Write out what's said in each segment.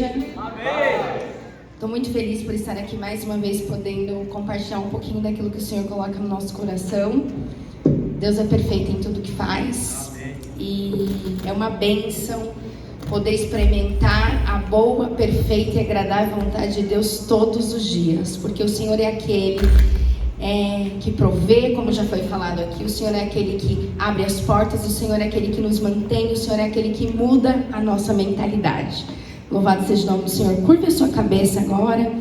igreja. Amém. Estou muito feliz por estar aqui mais uma vez, podendo compartilhar um pouquinho daquilo que o Senhor coloca no nosso coração. Deus é perfeito em tudo que faz. Amém. E é uma bênção poder experimentar a boa, perfeita e agradável vontade de Deus todos os dias, porque o Senhor é aquele que provê, como já foi falado aqui. O Senhor é aquele que abre as portas, o Senhor é aquele que nos mantém, o Senhor é aquele que muda a nossa mentalidade. Louvado seja o nome do Senhor. Curve a sua cabeça agora.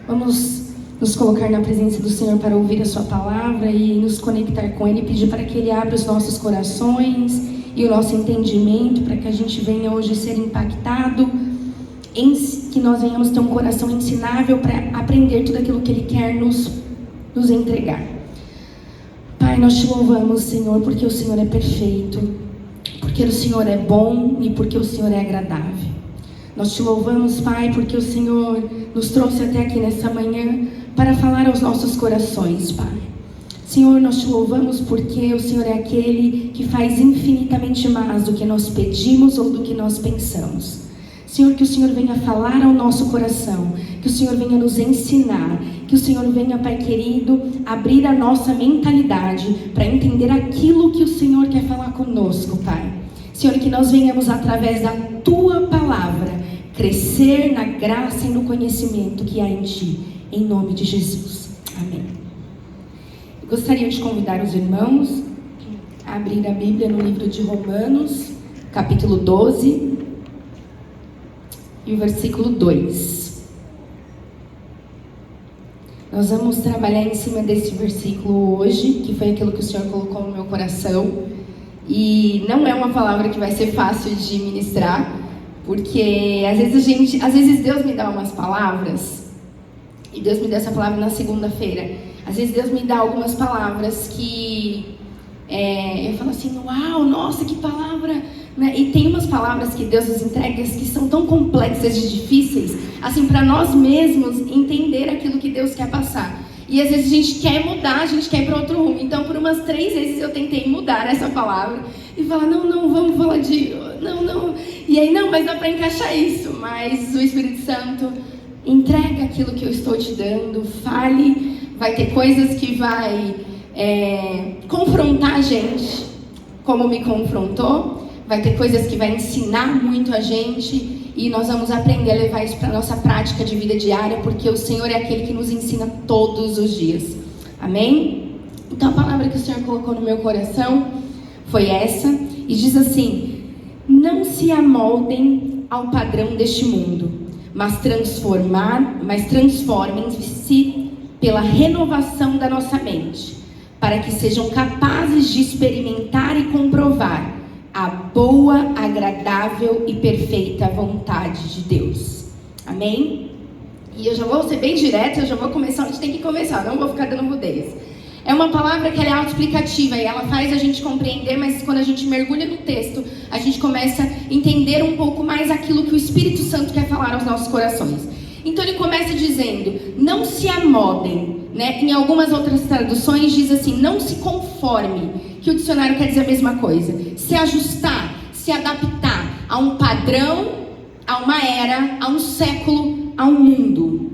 Vamos nos colocar na presença do Senhor para ouvir a sua palavra e nos conectar com Ele, pedir para que Ele abra os nossos corações e o nosso entendimento, para que a gente venha hoje ser impactado, que nós venhamos ter um coração ensinável para aprender tudo aquilo que Ele quer nos entregar. Pai, nós te louvamos, Senhor, porque o Senhor é perfeito, porque o Senhor é bom e porque o Senhor é agradável. Nós te louvamos, Pai, porque o Senhor nos trouxe até aqui nessa manhã para falar aos nossos corações, Pai. Senhor, nós te louvamos porque o Senhor é aquele que faz infinitamente mais do que nós pedimos ou do que nós pensamos. Senhor, que o Senhor venha falar ao nosso coração, que o Senhor venha nos ensinar, que o Senhor venha, Pai querido, abrir a nossa mentalidade para entender aquilo que o Senhor quer falar conosco, Pai. Senhor, que nós venhamos através da Tua palavra crescer na graça e no conhecimento que há em Ti, em nome de Jesus. Amém. Eu gostaria de convidar os irmãos a abrir a Bíblia no livro de Romanos, capítulo 12, e o versículo 2. Nós vamos trabalhar em cima desse versículo hoje, que foi aquilo que o Senhor colocou no meu coração. E não é uma palavra que vai ser fácil de ministrar, porque às vezes Deus me dá umas palavras, e Deus me deu essa palavra na segunda-feira. Às vezes Deus me dá algumas palavras que eu falo assim, uau, nossa, que palavra, né? E tem umas palavras que Deus nos entrega que são tão complexas e difíceis, assim, para nós mesmos entender aquilo que Deus quer passar. E às vezes a gente quer mudar, a gente quer ir para outro rumo. Então, por umas 3 vezes eu tentei mudar essa palavra e falar, não, vamos falar de... Não. E aí, não, mas dá para encaixar isso. Mas o Espírito Santo entrega aquilo que eu estou te dando, fale. Vai ter coisas que vai confrontar a gente, como me confrontou. Vai ter coisas que vai ensinar muito a gente. E nós vamos aprender a levar isso para a nossa prática de vida diária, porque o Senhor é aquele que nos ensina todos os dias. Amém? Então a palavra que o Senhor colocou no meu coração foi essa, e diz assim: não se amoldem ao padrão deste mundo, mas transformem-se pela renovação da nossa mente, para que sejam capazes de experimentar e comprovar a boa, agradável e perfeita vontade de Deus. Amém? E eu já vou ser bem direta, eu já vou começar onde tem que começar, não vou ficar dando rodeios. É uma palavra que ela é autoexplicativa e ela faz a gente compreender, mas quando a gente mergulha no texto, a gente começa a entender um pouco mais aquilo que o Espírito Santo quer falar aos nossos corações. Então ele começa dizendo, não se amodem, né? Em algumas outras traduções diz assim, não se conforme, que o dicionário quer dizer a mesma coisa. Se ajustar, se adaptar a um padrão, a uma era, a um século, a um mundo.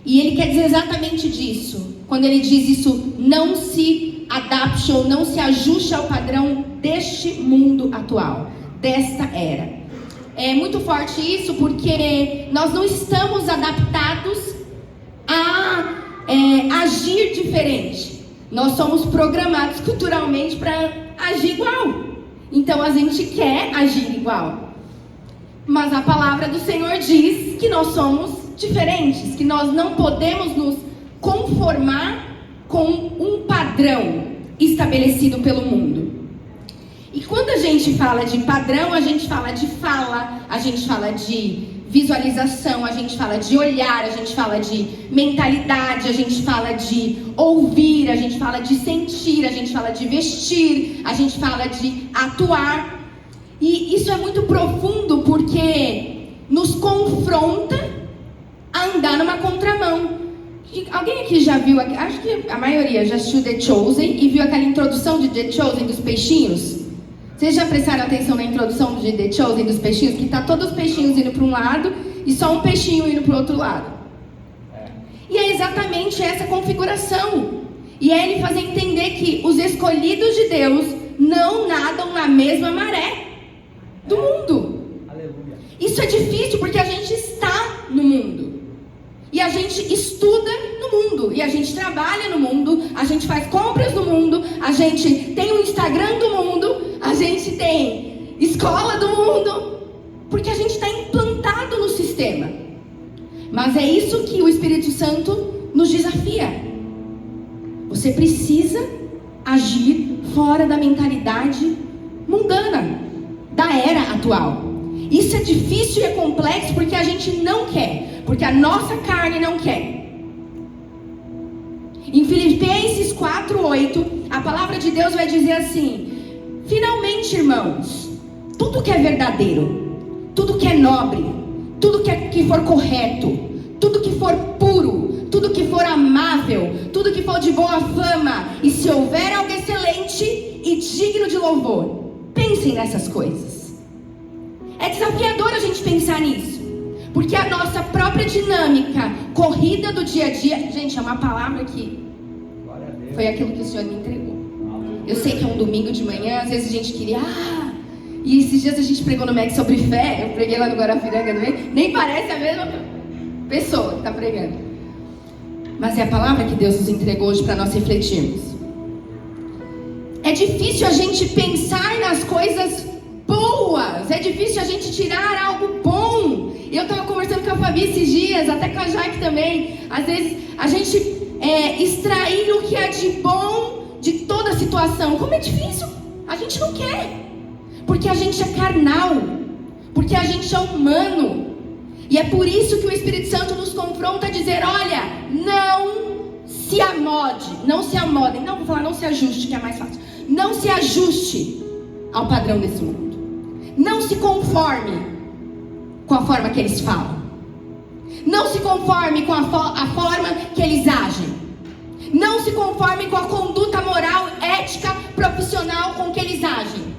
E ele quer dizer exatamente disso. Quando ele diz isso, não se adapte ou não se ajuste ao padrão deste mundo atual, desta era. É muito forte isso porque nós não estamos adaptados a agir diferente. Nós somos programados culturalmente para agir igual. Então a gente quer agir igual. Mas a palavra do Senhor diz que nós somos diferentes, que nós não podemos nos conformar com um padrão estabelecido pelo mundo. E quando a gente fala de padrão, a gente fala de fala, a gente fala de visualização, a gente fala de olhar, a gente fala de mentalidade, a gente fala de ouvir, a gente fala de sentir, a gente fala de vestir, a gente fala de atuar. E isso é muito profundo porque nos confronta a andar numa contramão. Alguém aqui já viu, acho que a maioria já assistiu The Chosen e viu aquela introdução de The Chosen dos peixinhos? Vocês já prestaram atenção na introdução de The Chosen, dos peixinhos? Que tá todos os peixinhos indo para um lado e só um peixinho indo para o outro lado. E é exatamente essa configuração. E é ele fazer entender que os escolhidos de Deus não nadam na mesma maré do mundo. Aleluia. Isso é difícil porque a gente está no mundo. E a gente estuda no mundo. E a gente trabalha no mundo. A gente faz compras no mundo. A gente tem o Instagram do mundo. A gente tem escola do mundo. Porque a gente está implantado no sistema. Mas é isso que o Espírito Santo nos desafia. Você precisa agir fora da mentalidade mundana, da era atual. Isso é difícil e é complexo porque a gente não quer, porque a nossa carne não quer. Em Filipenses 4:8, a palavra de Deus vai dizer assim: finalmente, irmãos, tudo que é verdadeiro, tudo que é nobre, tudo que for correto, tudo que for puro, tudo que for amável, tudo que for de boa fama, e se houver algo excelente e digno de louvor, pensem nessas coisas. É desafiador a gente pensar nisso, porque a nossa própria dinâmica, corrida do dia a dia, gente, é uma palavra que foi aquilo que o Senhor me entregou. Eu sei que é um domingo de manhã, às vezes a gente queria, e esses dias a gente pregou no MEC sobre fé, eu preguei lá no Guarapiranga também, nem parece a mesma pessoa que está pregando. Mas é a palavra que Deus nos entregou hoje para nós refletirmos. É difícil a gente pensar nas coisas boas, é difícil a gente tirar algo bom. Eu estava conversando com a Fabi esses dias, até com a Jaque também. Às vezes a gente extrair o que é de bom de toda a situação. Como é difícil, a gente não quer, porque a gente é carnal, porque a gente é humano. E é por isso que o Espírito Santo nos confronta a dizer: olha, não se amodem, não vou falar não se ajuste, que é mais fácil. Não se ajuste ao padrão desse mundo. Não se conforme com a forma que eles falam. Não se conforme com a forma que eles agem. Não se conforme com a conduta moral, ética, profissional com que eles agem.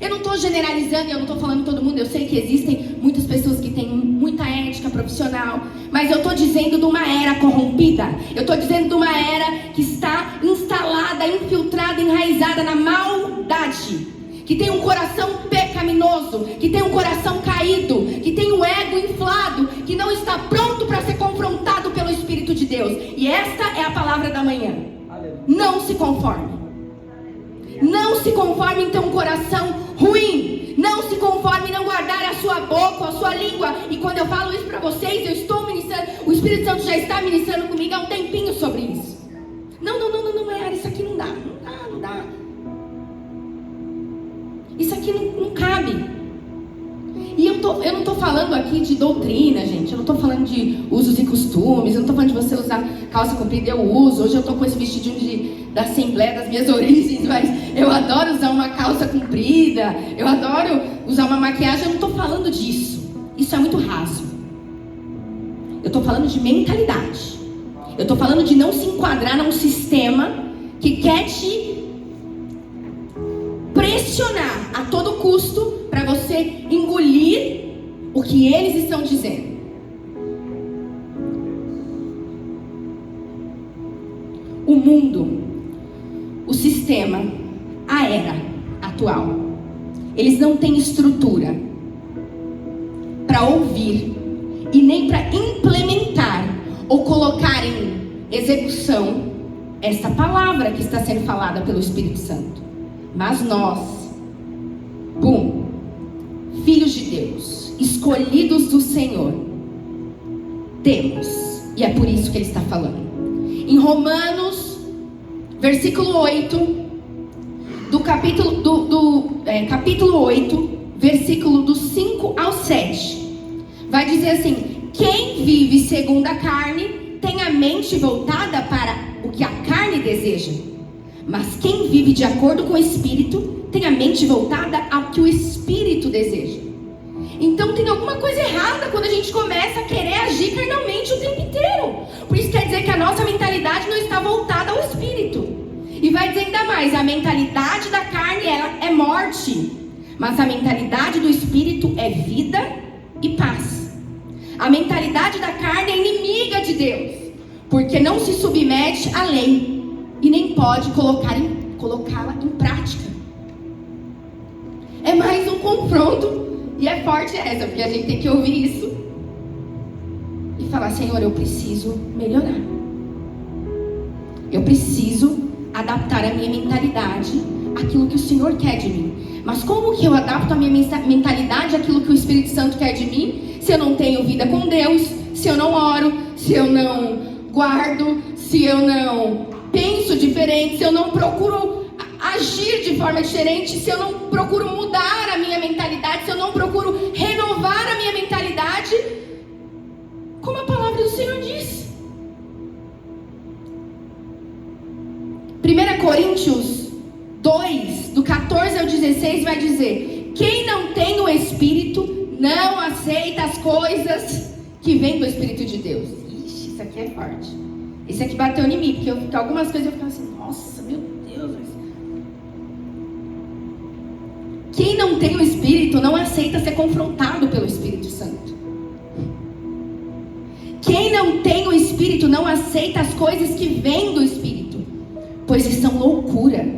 Eu não estou generalizando, eu não estou falando todo mundo. Eu sei que existem muitas pessoas que têm muita ética profissional, mas eu estou dizendo de uma era corrompida. Eu estou dizendo de uma era que está instalada, infiltrada, enraizada na maldade, que tem um coração pecaminoso, que tem um coração caído, que tem um ego inflado, que não está pronto para ser confrontado pelo Espírito de Deus. E esta é a palavra da manhã. Não se conforme. Não se conforme em ter um coração ruim. Não se conforme em não guardar a sua boca, a sua língua. E quando eu falo isso para vocês, eu estou ministrando, o Espírito Santo já está ministrando comigo há um tempinho sobre isso. Não, isso aqui não dá. Isso aqui não cabe. E eu não estou falando aqui de doutrina, gente. Eu não estou falando de usos e costumes. Eu não estou falando de você usar calça comprida. Eu uso. Hoje eu estou com esse vestidinho da Assembleia das minhas origens. Mas eu adoro usar uma calça comprida. Eu adoro usar uma maquiagem. Eu não estou falando disso. Isso é muito raso. Eu estou falando de mentalidade. Eu estou falando de não se enquadrar num sistema que quer te pressionar a todo custo para você engolir o que eles estão dizendo. O mundo, o sistema, a era atual, eles não têm estrutura para ouvir e nem para implementar ou colocar em execução essa palavra que está sendo falada pelo Espírito Santo. Mas nós, filhos de Deus, escolhidos do Senhor, temos, e é por isso que ele está falando. Em Romanos, versículo 8, capítulo 8, versículo do 5 ao 7, vai dizer assim: quem vive segundo a carne tem a mente voltada para o que a carne deseja. Mas quem vive de acordo com o Espírito tem a mente voltada ao que o Espírito deseja. Então tem alguma coisa errada quando a gente começa a querer agir carnalmente o tempo inteiro. Por isso quer dizer que a nossa mentalidade não está voltada ao Espírito. E vai dizer ainda mais: a mentalidade da carne, ela é morte, Mas a mentalidade do Espírito é vida e paz. A mentalidade da carne é inimiga de Deus, porque não se submete à lei e nem pode colocá-la em prática. É mais um confronto, e é forte essa, porque a gente tem que ouvir isso e falar: Senhor, eu preciso melhorar. Eu preciso adaptar a minha mentalidade àquilo que o Senhor quer de mim. Mas como que eu adapto a minha mentalidade àquilo que o Espírito Santo quer de mim, se eu não tenho vida com Deus, se eu não oro, se eu não guardo, se eu não penso diferente, se eu não procuro agir de forma diferente, se eu não procuro mudar a minha mentalidade, se eu não procuro renovar a minha mentalidade, como a palavra do Senhor diz. 1 Coríntios 2, do 14 ao 16, vai dizer: quem não tem o Espírito não aceita as coisas que vêm do Espírito de Deus. Ixi, isso aqui é forte. Isso aqui bateu em mim, porque algumas coisas eu ficava assim: nossa, meu Deus. Quem não tem o Espírito não aceita ser confrontado pelo Espírito Santo. Quem não tem o Espírito não aceita as coisas que vêm do Espírito, pois são loucura,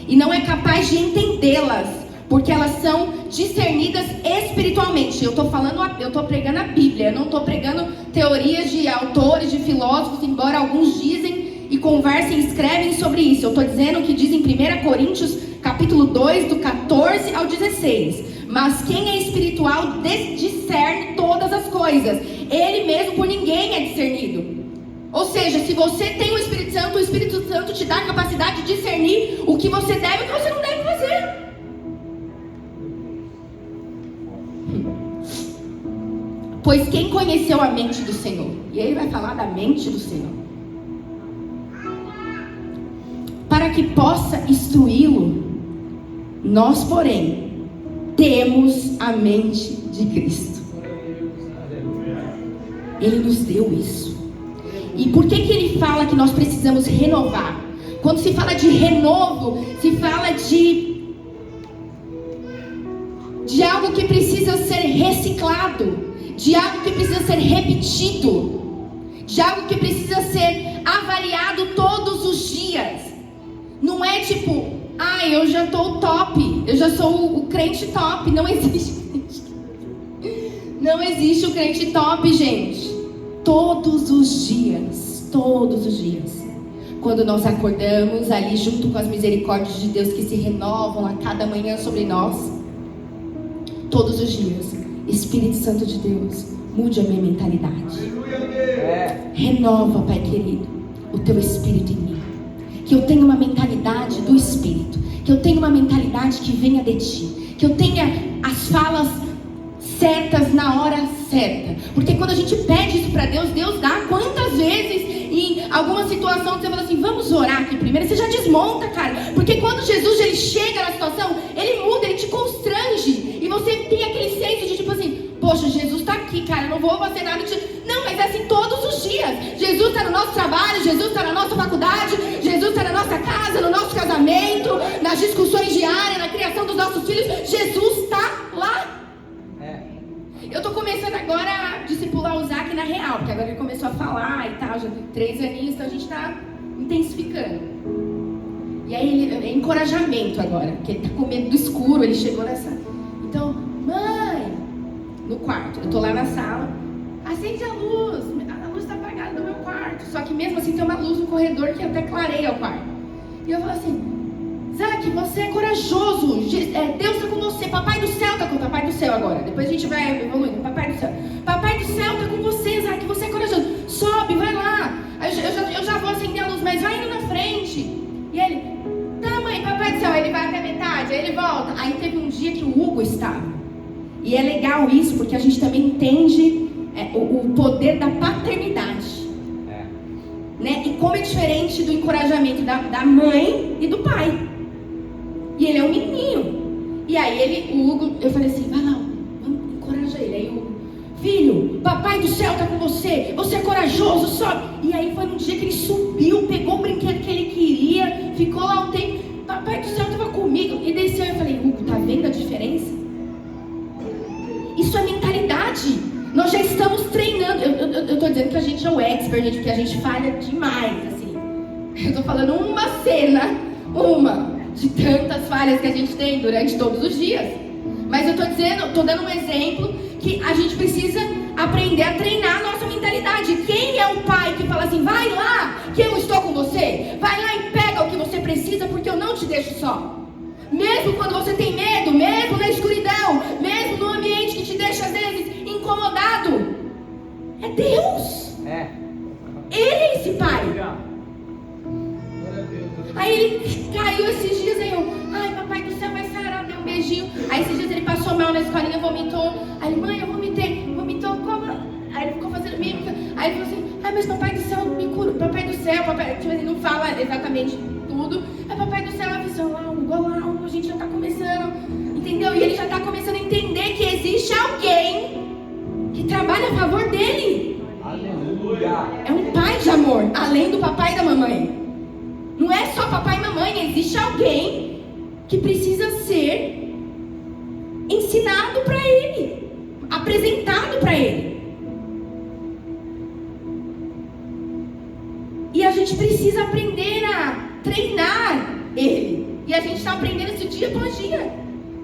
e não é capaz de entendê-las, porque elas são discernidas espiritualmente. Eu estou pregando a Bíblia, eu não estou pregando teorias de autores, de filósofos, embora alguns dizem e conversem e escrevem sobre isso. Eu estou dizendo o que diz em 1 Coríntios, capítulo 2, do 14 ao 16. Mas quem é espiritual discerne todas as coisas. Ele mesmo por ninguém é discernido. Ou seja, se você tem o Espírito Santo te dá a capacidade de discernir o que você deve e o que você não deve fazer. Pois quem conheceu a mente do Senhor? E ele vai falar da mente do Senhor, para que possa instruí-lo. Nós, porém, temos a mente de Cristo. Ele nos deu isso. E por que ele fala que nós precisamos renovar? Quando se fala de renovo, se fala de algo que precisa ser reciclado, de algo que precisa ser repetido, de algo que precisa ser avaliado todos os dias. Não é tipo: eu já estou top, eu já sou o crente top. Não existe. Não existe o crente top, gente. Todos os dias, quando nós acordamos ali junto com as misericórdias de Deus que se renovam a cada manhã sobre nós, todos os dias, Espírito Santo de Deus, mude a minha mentalidade. Renova, Pai querido, o teu Espírito em mim. Que eu tenha uma mentalidade do Espírito, que eu tenha uma mentalidade que venha de Ti, que eu tenha as falas certas na hora certa. Porque quando a gente pede isso para Deus, Deus dá. Quantas vezes em alguma situação você fala assim: vamos orar aqui primeiro, você já desmonta, cara. Porque quando Jesus ele chega na situação, ele muda, ele te constrange, e você tem aquele senso de tipo assim: poxa, Jesus está aqui, cara, eu não vou fazer nada de... Não, mas é assim todos os dias. Jesus está no nosso trabalho, Jesus está na nossa faculdade, Jesus está na nossa casa, no nosso casamento, nas discussões diárias, na criação dos nossos filhos. Jesus está lá. Eu tô começando agora a discipular o Zac na real, porque agora ele começou a falar e tal, já tem 3 aninhos, então a gente tá intensificando. E aí ele é encorajamento agora, porque ele tá com medo do escuro, ele chegou nessa... Então, mãe, no quarto, eu tô lá na sala, acende a luz tá apagada no meu quarto, só que mesmo assim tem uma luz no corredor que até clareia o quarto. E eu falo assim: Zac, você é corajoso, Deus está com você, Papai do Céu está com Papai do Céu agora, depois a gente vai evoluindo, Papai do Céu está com você, Zac, você é corajoso, sobe, vai lá, eu já vou acender a luz, mas vai indo na frente. E ele: tá mãe, Papai do Céu, ele vai até metade, aí ele volta. Aí teve um dia que o Hugo estava, e é legal isso, porque a gente também entende o poder da paternidade, né? E como é diferente do encorajamento da mãe e do pai. E ele é um menininho. E aí o Hugo, eu falei assim: vai lá, vamos encorajar ele. Aí o Hugo: filho, Papai do Céu está com você, você é corajoso, sobe. E aí foi no dia que ele subiu, pegou o brinquedo que ele queria, ficou lá um tempo, Papai do Céu estava comigo, e desceu. Eu falei: Hugo, tá vendo a diferença? Nós já estamos treinando. Eu tô dizendo que a gente é o expert, gente, porque a gente falha demais, assim. Eu tô falando uma cena, de tantas falhas que a gente tem durante todos os dias. Mas eu tô dando um exemplo que a gente precisa aprender a treinar a nossa mentalidade. Quem é o pai que fala assim, vai lá, que eu estou com você. Vai lá e pega o que você precisa, porque eu não te deixo só. Mesmo quando você tem medo, mesmo na escuridão, mesmo no ambiente que te deixa às vezes incomodado. É Deus. Ele é esse pai. Aí ele caiu esses dias, aí eu, ai, papai do céu, vai sarar, deu um beijinho. Aí esses dias ele passou mal na escolinha, vomitou. Aí ele, mãe, eu vomitei, vomitou, como? Aí ele ficou fazendo mímica. Aí ele falou assim, ai, mas papai do céu me cura, papai do céu, papai, tipo, ele não fala exatamente tudo. Aí papai do céu avisou, lá, a gente já tá começando, entendeu? E ele já tá começando a entender que existe alguém que trabalha a favor dele. Aleluia. É um pai de amor, além do papai e da mamãe. Não é só papai e mamãe, existe alguém que precisa ser ensinado para ele, apresentado para ele. E a gente precisa aprender a treinar ele. E a gente está aprendendo isso dia após dia.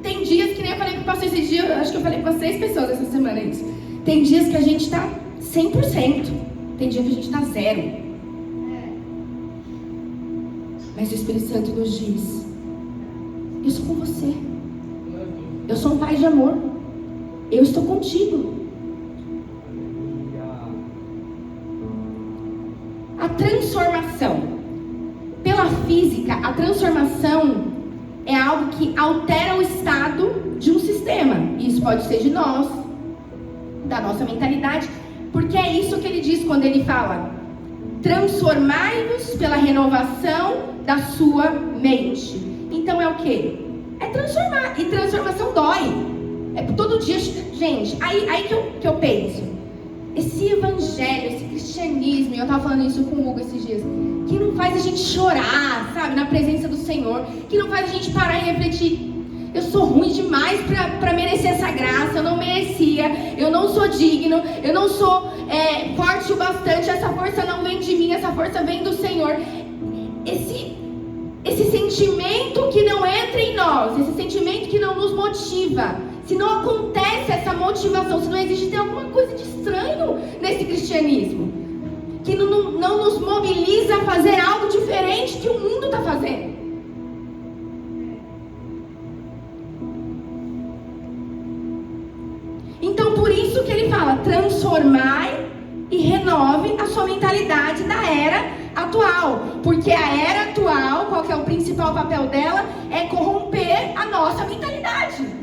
Tem dias que nem eu falei para o pastor esses dias, acho que eu falei para 6 pessoas essa semana isso. Tem dias que a gente está 100%, tem dias que a gente está 0%. Mas o Espírito Santo nos diz, eu sou com você. Eu sou um pai de amor. Eu estou contigo. A transformação. Pela física, a transformação é algo que altera o estado de um sistema. Isso pode ser de nós, da nossa mentalidade. Porque é isso que ele diz quando ele fala, transformai-vos pela renovação da sua mente. Então é o quê? É transformar. E transformação dói. É todo dia, gente. Aí que eu penso. Esse evangelho, esse cristianismo, eu estava falando isso com o Hugo esses dias, que não faz a gente chorar, sabe, na presença do Senhor, que não faz a gente parar e refletir. Eu sou ruim demais para merecer essa graça, eu não merecia, eu não sou digno, eu não sou forte o bastante, essa força não vem de mim, essa força vem do Senhor. Esse sentimento que não entra em nós, esse sentimento que não nos motiva, se não acontece essa motivação, se não existe, tem alguma coisa de estranho nesse cristianismo, que não nos mobiliza a fazer algo diferente que o mundo está fazendo. Então por isso que ele fala, transformai e renove a sua mentalidade da era atual, porque a era atual, qual que é o principal papel dela? É corromper a nossa mentalidade.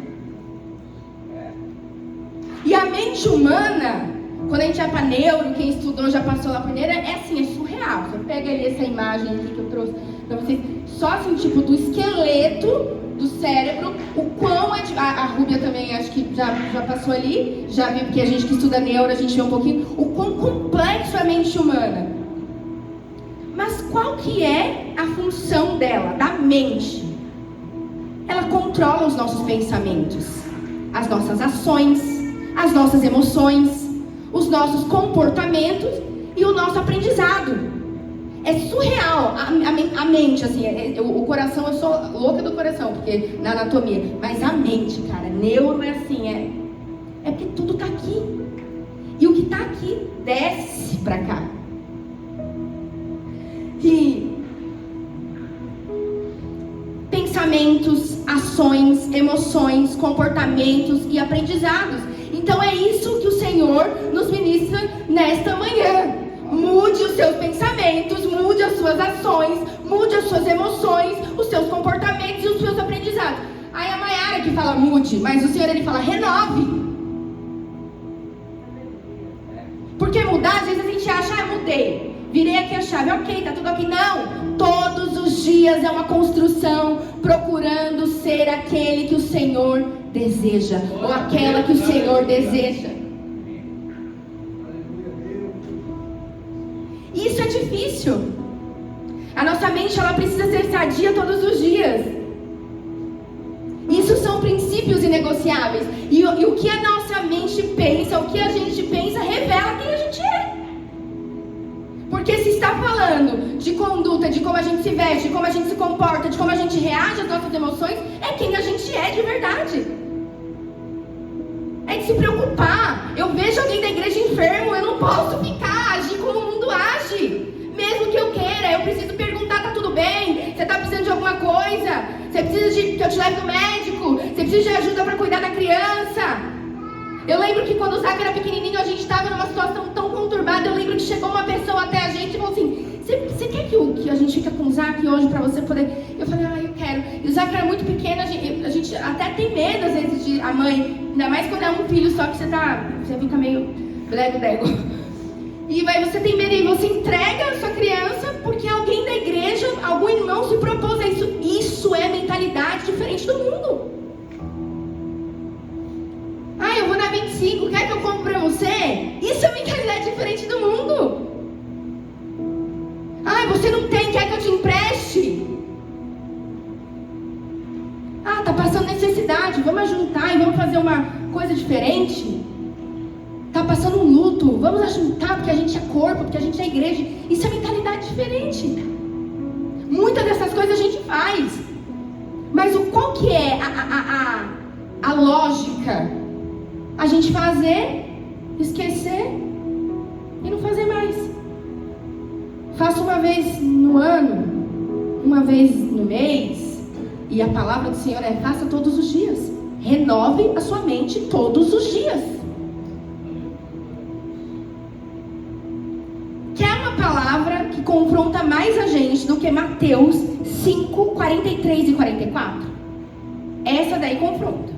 E a mente humana, quando a gente vai para neuro, quem estudou já passou lá por neuro, é assim, é surreal. Você pega ali essa imagem aqui que eu trouxe para vocês, só assim, tipo, do esqueleto do cérebro, o quão é... A Rúbia também, acho que já passou ali, já viu, porque a gente que estuda neuro, a gente vê um pouquinho, o quão complexo é a mente humana. Mas qual que é a função dela, da mente? Ela controla os nossos pensamentos, as nossas ações, as nossas emoções, os nossos comportamentos e o nosso aprendizado. É surreal a mente, assim, o coração, eu sou louca do coração, porque na anatomia, mas a mente, cara, neuro é assim, é porque tudo tá aqui. E o que tá aqui desce pra cá. E pensamentos, ações, emoções, comportamentos e aprendizados. Então é isso que o Senhor nos ministra nesta manhã. Mude os seus pensamentos, mude as suas ações, mude as suas emoções, os seus comportamentos e os seus aprendizados. Aí a Maiara que fala mude, mas o Senhor ele fala renove. Porque mudar, às vezes a gente acha, mudei, virei aqui a chave, ok, tá tudo ok. Não, todos os dias é uma construção procurando ser aquele que o Senhor deseja, ou aquela que o Senhor deseja. Isso é difícil. A nossa mente, ela precisa ser sadia todos os dias. Isso são princípios inegociáveis. E o que a nossa nossa mente pensa, o que a gente pensa revela quem a gente é. Porque se está falando de conduta, de como a gente se veste, de como a gente se comporta, de como a gente reage às nossas emoções, é quem a gente é de verdade. É de se preocupar. Eu vejo alguém da igreja enfermo, eu não posso agir como o mundo age. Mesmo que eu queira, eu preciso perguntar, tá tudo bem? Você tá precisando de alguma coisa? Você precisa que eu te leve no médico? Você precisa de ajuda para cuidar da criança? Eu lembro que quando o Zac era pequenininho, a gente estava numa situação tão conturbada. Eu lembro que chegou uma pessoa até a gente e falou assim: você quer que a gente fique com o Zac hoje para você poder... Eu falei, eu quero. E o Zac era muito pequeno, a gente até tem medo às vezes de a mãe, ainda mais quando é um filho só que você fica meio brego. E aí você tem medo e você entrega a sua criança porque alguém da igreja, algum irmão se propôs a isso. Isso é mentalidade diferente do mundo. Eu vou na 25, quer que eu compre pra você? Isso é mentalidade diferente do mundo. Você não tem, quer que eu te empreste? Tá passando necessidade, vamos juntar e vamos fazer uma coisa diferente. Tá passando um luto, vamos ajuntar porque a gente é corpo, porque a gente é igreja. Isso é mentalidade diferente. Muitas dessas coisas a gente faz. Mas qual que é a lógica? A gente fazer, esquecer e não fazer mais. Faça uma vez no ano, uma vez no mês. E a palavra do Senhor é: faça todos os dias. Renove a sua mente todos os dias. Quer uma palavra que confronta mais a gente do que Mateus 5, 43 e 44? Essa daí confronta.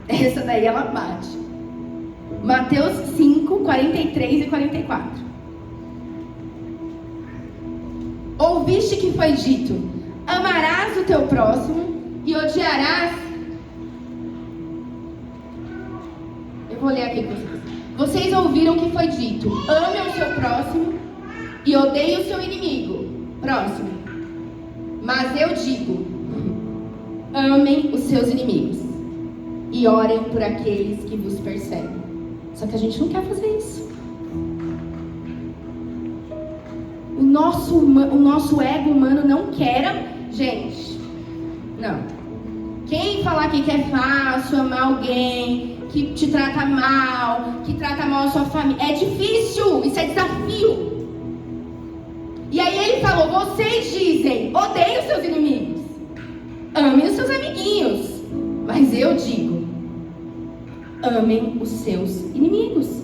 Essa daí ela bate. Mateus 5, 43 e 44. Ouviste que foi dito: amarás o teu próximo e odiarás. Eu vou ler aqui com vocês. Vocês ouviram que foi dito: ame o seu próximo e odeie o seu inimigo. Próximo. Mas eu digo: amem os seus inimigos e orem por aqueles que vos perseguem. Só que a gente não quer fazer isso. O nosso ego humano não quer, gente. Não. Quem falar que é fácil amar alguém que te trata mal, que trata mal a sua família, é difícil, isso é desafio. E aí ele falou: vocês dizem, odeiem os seus inimigos, amem os seus amiguinhos. Mas eu digo: amem os seus inimigos.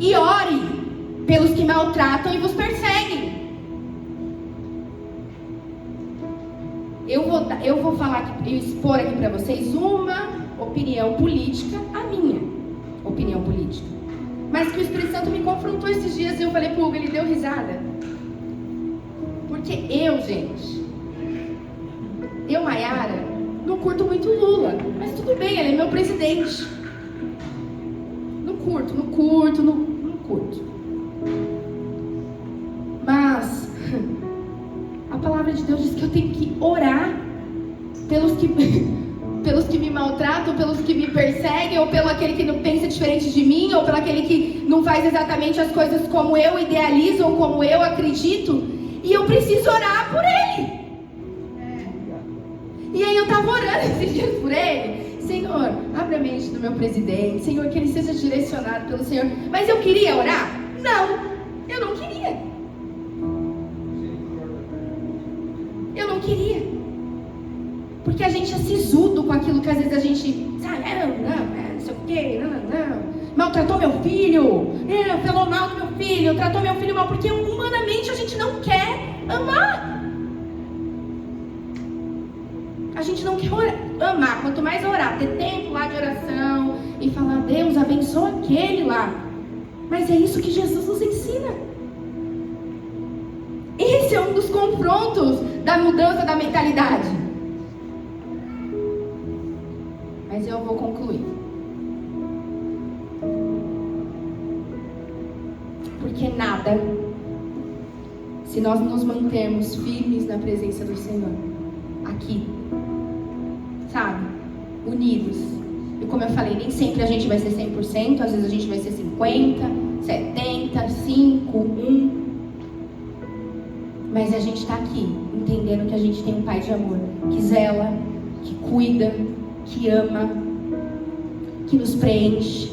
E ore pelos que maltratam e vos perseguem. Eu vou falar aqui, expor aqui para vocês uma opinião política, a minha opinião política. Mas que o Espírito Santo me confrontou esses dias e eu falei pro Hugo, ele deu risada. Porque eu, Maiara, não curto muito Lula, mas tudo bem, ele é meu presidente. Não curto. Mas a palavra de Deus diz que eu tenho que orar pelos que me maltratam, pelos que me perseguem, ou pelo aquele que não pensa diferente de mim, ou pelo aquele que não faz exatamente as coisas como eu idealizo ou como eu acredito. E eu preciso orar por ele. E aí eu estava orando esses dias por ele. Senhor, abre a mente do meu presidente. Senhor, que ele seja direcionado pelo Senhor. Mas eu queria orar? Não, eu não queria. Eu não queria. Porque a gente é sisudo com aquilo que às vezes a gente sabe, não sei o quê, não. Maltratou meu filho, falou mal do meu filho, tratou meu filho mal, porque humanamente a gente não quer amar. A gente não quer amar, quanto mais orar, ter tempo lá de oração e falar: Deus, abençoa aquele lá. Mas é isso que Jesus nos ensina. Esse é um dos confrontos da mudança da mentalidade. Mas eu vou concluir. Porque nada, se nós nos mantermos firmes na presença do Senhor, aqui, sabe? unidos. E como eu falei, nem sempre a gente vai ser 100%, às vezes a gente vai ser 50, 70, 5, 1. Mas a gente está aqui, entendendo que a gente tem um Pai de amor, que zela, que cuida, que ama, que nos preenche,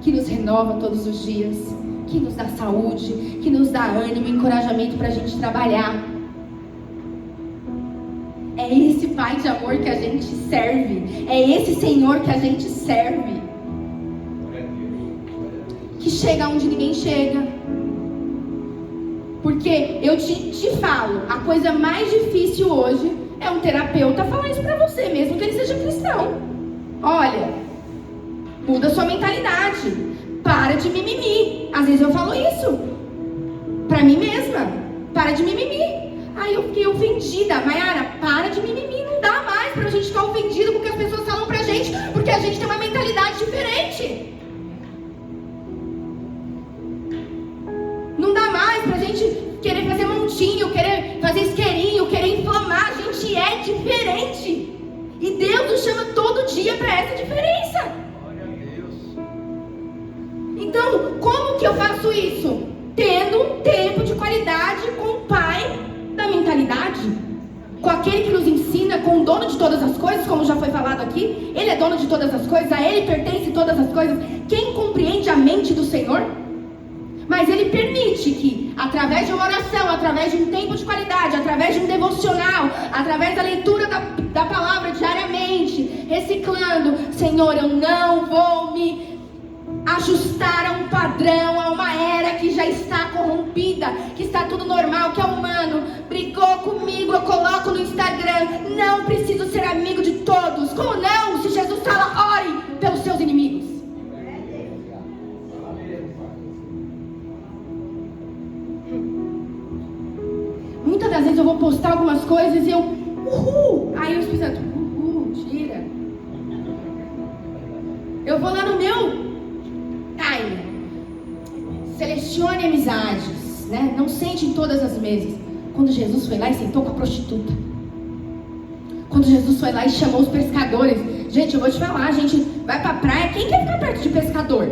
que nos renova todos os dias, que nos dá saúde, que nos dá ânimo e encorajamento para a gente trabalhar. É esse Pai de amor que a gente serve, é esse Senhor que a gente serve, que chega onde ninguém chega. Porque eu te falo, a coisa mais difícil hoje é um terapeuta falar isso pra você, mesmo que ele seja cristão. Olha, muda sua mentalidade, para de mimimi. Às vezes eu falo isso pra mim mesma, para de mimimi. Aí eu fiquei ofendida. Mayara, para de mimimi, não dá mais pra gente ficar ofendido com o que as pessoas falam pra gente, porque a gente tem uma mentalidade diferente. Não dá mais pra gente querer fazer montinho, querer fazer isqueirinho, querer inflamar. A gente é diferente. E Deus nos chama todo dia para essa diferença. Glória a Deus. Então, como que eu faço isso? Tendo um tempo de qualidade com o Pai da mentalidade, com aquele que nos ensina, com o dono de todas as coisas, como já foi falado aqui. Ele é dono de todas as coisas, a Ele pertence todas as coisas. Quem compreende a mente do Senhor? Mas Ele permite que, através de uma oração, através de um tempo de qualidade, através de um devocional, através da leitura da palavra diariamente, reciclando, Senhor, eu não vou me ajustar a um padrão, a uma era que já está corrompida, que está tudo normal, que é humano, brigou comigo, eu coloco no Instagram, não preciso ser amigo de todos. Como não? Se Jesus fala, ore pelos seus inimigos. Muitas das vezes eu vou postar algumas coisas e eu, aí eu Espírito Santo, tira. Eu vou lá no meu time, selecione amizades, né? Não sente em todas as mesas. Quando Jesus foi lá e sentou com a prostituta, quando Jesus foi lá e chamou os pescadores, gente, eu vou te falar, a gente vai pra praia, quem quer ficar perto de pescador?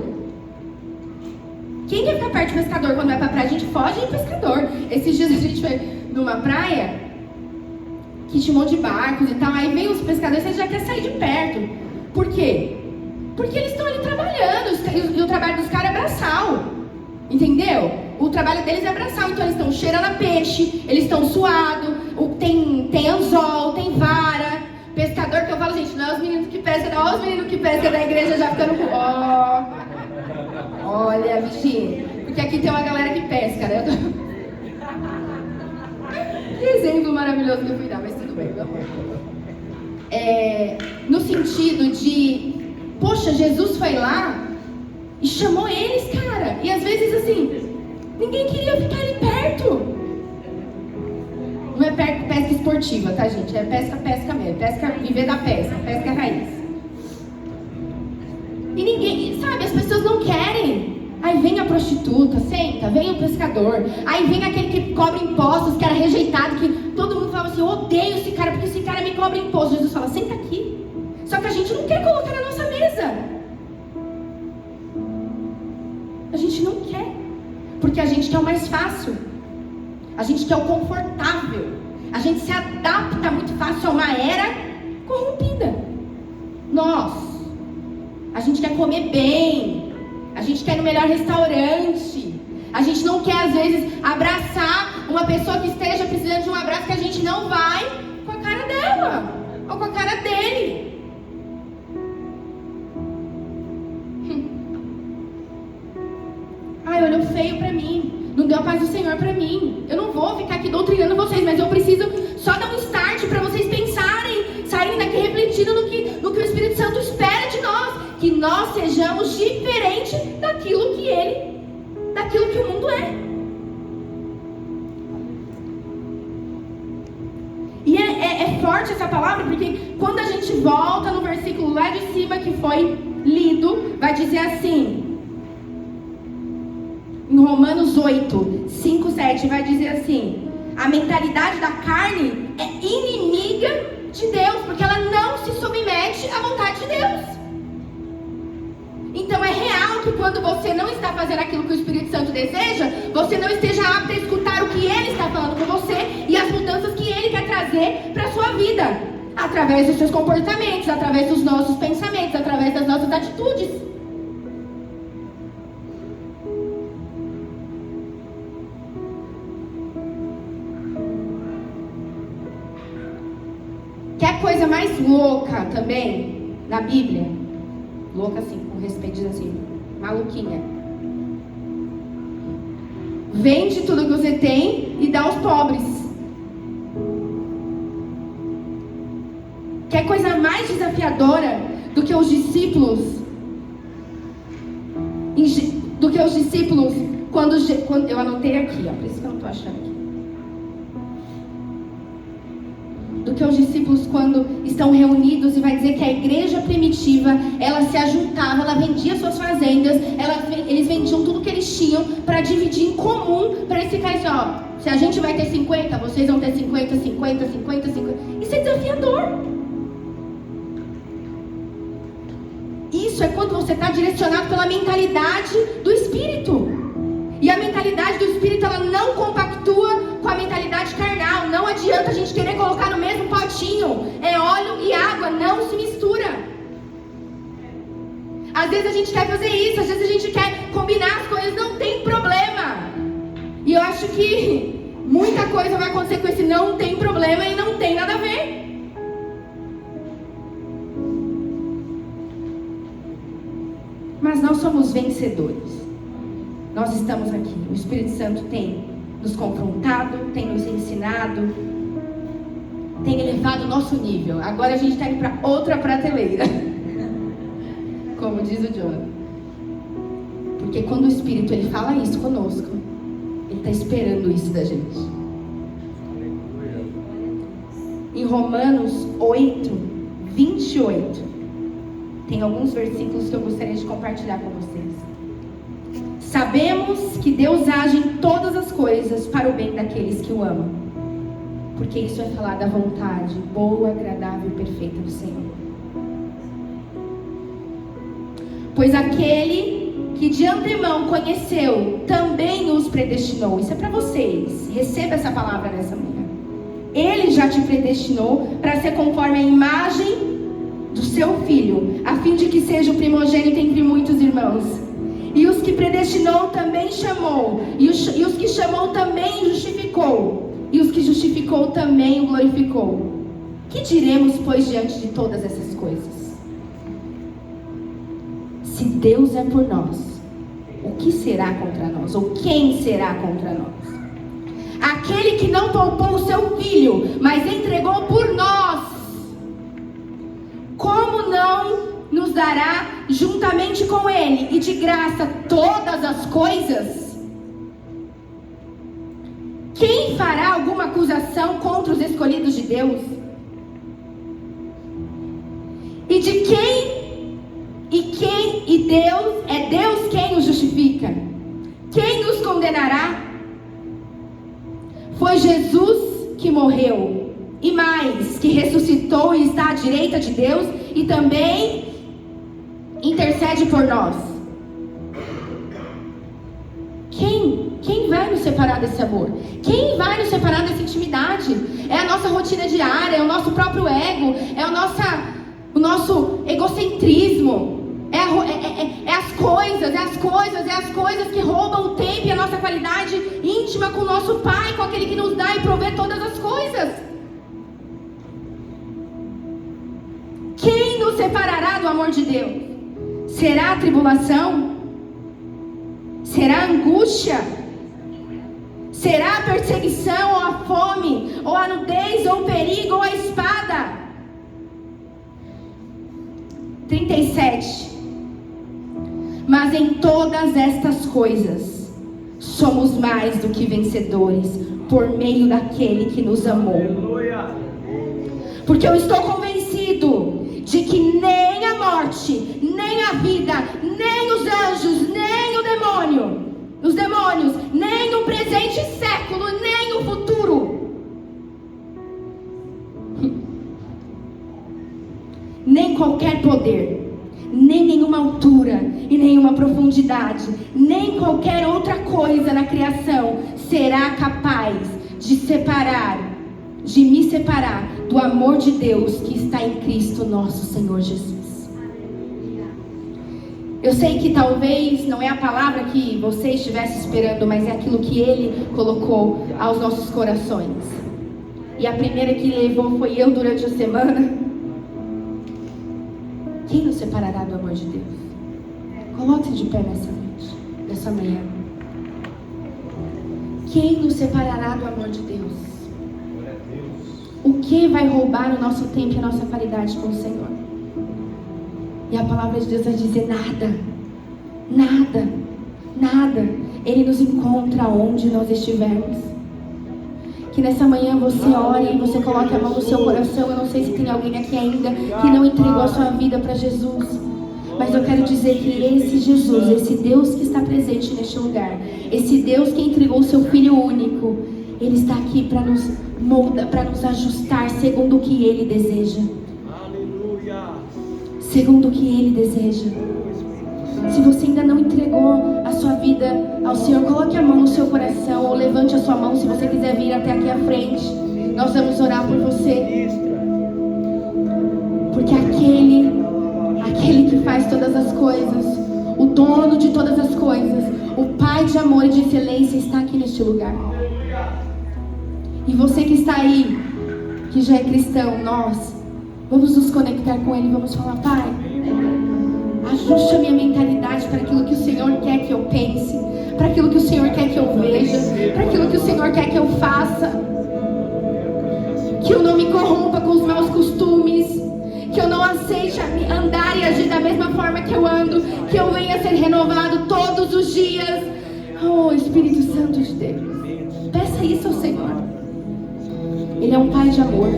Quem quer ficar perto de pescador? Quando vai pra praia, a gente foge de pescador. Esses dias a gente foi numa praia que tinha um monte de barcos e tal, aí vem os pescadores, você já quer sair de perto. Por quê? Porque eles estão ali trabalhando, e o trabalho dos caras é braçal, entendeu? O trabalho deles é braçal, então eles estão cheirando a peixe, eles estão suados, tem anzol, tem vara. Pescador que eu falo, gente, não é os meninos que pescam, não é os meninos que pescam da igreja já ficando com... Olha, bichinho, porque aqui tem uma galera que pesca, né? Que exemplo maravilhoso que eu fui dar, mas tudo bem, meu amor. No sentido de, poxa, Jesus foi lá e chamou eles, cara. E às vezes assim, ninguém queria ficar ali perto. Não é pesca esportiva, tá, gente? É pesca mesmo. Pesca, viver da pesca, pesca raiz. E ninguém, sabe, as pessoas não querem. Aí vem a prostituta, senta, vem o pescador. Aí vem aquele que cobra impostos, que era rejeitado, que todo mundo falava assim, eu odeio esse cara, porque esse cara me cobra imposto. Jesus fala, senta aqui. Só que a gente não quer colocar na nossa mesa. A gente não quer. Porque a gente quer o mais fácil. A gente quer o confortável. A gente se adapta muito fácil a uma era corrompida. A gente quer comer bem. A gente quer ir no melhor restaurante. A gente não quer, às vezes, abraçar uma pessoa que esteja precisando de um abraço, que a gente não vai com a cara dela ou com a cara dele. Ai, olhou feio pra mim. Não deu a paz do Senhor pra mim. Eu não vou ficar aqui doutrinando vocês, mas eu preciso só dar um start pra vocês pensarem, saírem daqui refletindo no que o Espírito Santo espera de nós. Que nós sejamos diferentes daquilo que o mundo é. E é forte essa palavra, porque quando a gente volta no versículo lá de cima que foi lido, vai dizer assim, em Romanos 8, 5, 7, vai dizer assim, a mentalidade da carne é inimiga de Deus, porque ela não se submete à vontade de Deus. Então é real que quando você não está fazendo aquilo que o Espírito Santo deseja, você não esteja apto a escutar o que Ele está falando com você e as mudanças que Ele quer trazer para a sua vida, através dos seus comportamentos, através dos nossos pensamentos, através das nossas atitudes. Quer coisa mais louca também na Bíblia? Louca assim, com respeito, diz assim, maluquinha. Vende tudo que você tem e dá aos pobres. Quer coisa mais desafiadora do que os discípulos? Quando eu anotei aqui, ó, por isso que eu não estou achando aqui. Do que os discípulos quando estão reunidos, e vai dizer que a igreja primitiva, ela se ajuntava, ela vendia suas fazendas, eles vendiam tudo que eles tinham para dividir em comum, para eles ficarem assim, ó, se a gente vai ter 50, vocês vão ter 50, 50, 50, 50. Isso é desafiador. Isso é quando você está direcionado pela mentalidade do Espírito. E a mentalidade do Espírito, ela não compactua com a mentalidade carnal. Não adianta a gente querer colocar no mesmo potinho. É óleo e água, não se mistura. Às vezes a gente quer fazer isso, às vezes a gente quer combinar as coisas, não tem problema. E eu acho que muita coisa vai acontecer com esse não tem problema e não tem nada a ver. Mas nós somos vencedores. Nós estamos aqui. O Espírito Santo tem nos confrontado, tem nos ensinado, tem elevado o nosso nível. Agora a gente está indo para outra prateleira. Como diz o Jonathan. Porque quando o Espírito ele fala isso conosco, ele está esperando isso da gente. Em Romanos 8, 28, tem alguns versículos que eu gostaria de compartilhar com vocês. Sabemos que Deus age em todas as coisas para o bem daqueles que o amam. Porque isso é falar da vontade boa, agradável e perfeita do Senhor. Pois aquele que de antemão conheceu, também os predestinou. Isso é para vocês. Receba essa palavra nessa manhã. Ele já te predestinou para ser conforme a imagem do seu Filho, a fim de que seja o primogênito entre muitos irmãos. E os que predestinou também chamou. E os que chamou também justificou. E os que justificou também o glorificou. Que diremos, pois, diante de todas essas coisas? Se Deus é por nós, o que será contra nós? Ou quem será contra nós? Aquele que não poupou o seu Filho, mas entregou por nós, como não nos dará juntamente com Ele e de graça todas as coisas? Quem fará alguma acusação contra os escolhidos de Deus? E Deus, é Deus quem os justifica. Quem os condenará? Foi Jesus que morreu, e mais, que ressuscitou e está à direita de Deus, e também intercede por nós. Quem vai nos separar desse amor? Quem vai nos separar dessa intimidade? É a nossa rotina diária, é o nosso próprio ego, é o nosso egocentrismo, é as coisas que roubam o tempo e a nossa qualidade íntima com o nosso Pai, com aquele que nos dá e provê todas as coisas. Quem nos separará do amor de Deus? Será a tribulação? Será a angústia? Será a perseguição, ou a fome, ou a nudez, ou o perigo, ou a espada? 37. Mas em todas estas coisas somos mais do que vencedores por meio daquele que nos amou. Porque eu estou convencido de que nem a morte, nem a vida, nem os anjos, nem os demônios, nem o presente século, nem o futuro, nem qualquer poder, nem nenhuma altura e nenhuma profundidade, nem qualquer outra coisa na criação será capaz de me separar do amor de Deus que está em Cristo nosso Senhor Jesus. Eu sei que talvez não é a palavra que você estivesse esperando, mas é aquilo que Ele colocou aos nossos corações. E a primeira que levou foi eu durante a semana. Quem nos separará do amor de Deus? Coloque-se de pé nessa manhã. Quem nos separará do amor de Deus? O que vai roubar o nosso tempo e a nossa qualidade com o Senhor? E a palavra de Deus vai dizer nada. Nada. Nada. Ele nos encontra onde nós estivermos. Que nessa manhã você ore e você coloque a mão no seu coração. Eu não sei se tem alguém aqui ainda que não entregou a sua vida para Jesus. Mas eu quero dizer que esse Jesus, esse Deus que está presente neste lugar, esse Deus que entregou o seu Filho único, Ele está aqui para nos moldar, para nos ajustar segundo o que Ele deseja. Segundo o que Ele deseja. Se você ainda não entregou a sua vida ao Senhor, coloque a mão no seu coração ou levante a sua mão se você quiser vir até aqui à frente. Nós vamos orar por você. Porque aquele que faz todas as coisas, o dono de todas as coisas, o Pai de amor e de excelência está aqui neste lugar. E você que está aí, que já é cristão, nós vamos nos conectar com Ele, vamos falar: Pai, ajuste a minha mentalidade para aquilo que o Senhor quer que eu pense, para aquilo que o Senhor quer que eu veja, para aquilo que o Senhor quer que eu faça. Que eu não me corrompa com os meus costumes, que eu não aceite andar e agir da mesma forma que eu ando, que eu venha a ser renovado todos os dias. Oh, Espírito Santo de Deus, peça isso ao Senhor. Ele é um Pai de amor.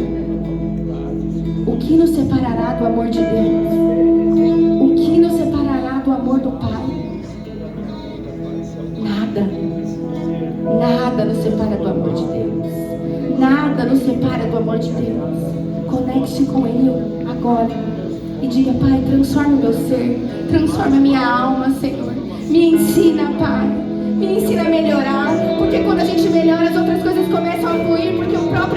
O que nos separará do amor de Deus? O que nos separará do amor do Pai? Nada. Nada nos separa do amor de Deus. Nada nos separa do amor de Deus. Conecte-se com Ele agora e diga: Pai, transforma o meu ser, transforma a minha alma, Senhor. Me ensina, Pai, me ensina a melhorar, porque quando a gente melhora, as outras coisas começam a fluir, porque o próprio